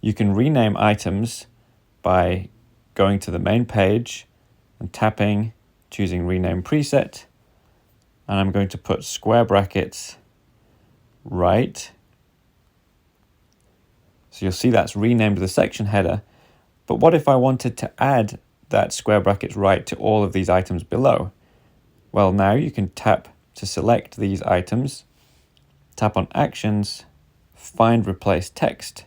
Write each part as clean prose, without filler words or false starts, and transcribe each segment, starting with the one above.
You can rename items by going to the main page and tapping, choosing rename preset, and I'm going to put square brackets right. So you'll see that's renamed the section header. But what if I wanted to add that square brackets right to all of these items below? Well, now you can tap to select these items, tap on Actions, find Replace Text,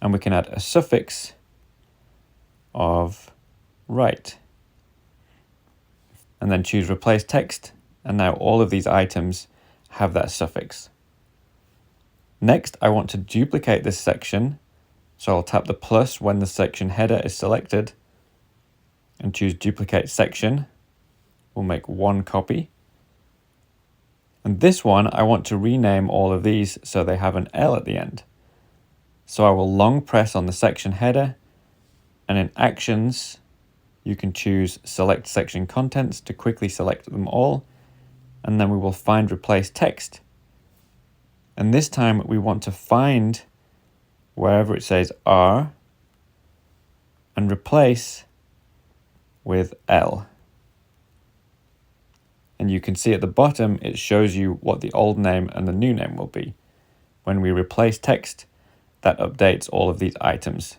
and we can add a suffix of right. And then choose Replace Text, and now all of these items have that suffix. Next, I want to duplicate this section, so I'll tap the plus when the section header is selected and choose Duplicate Section. We'll make one copy. And this one, I want to rename all of these so they have an L at the end. So I will long press on the section header, and in Actions, you can choose Select Section Contents to quickly select them all, and then we will find Replace Text. And this time we want to find wherever it says R and replace with L. And you can see at the bottom, it shows you what the old name and the new name will be. When we replace text, that updates all of these items.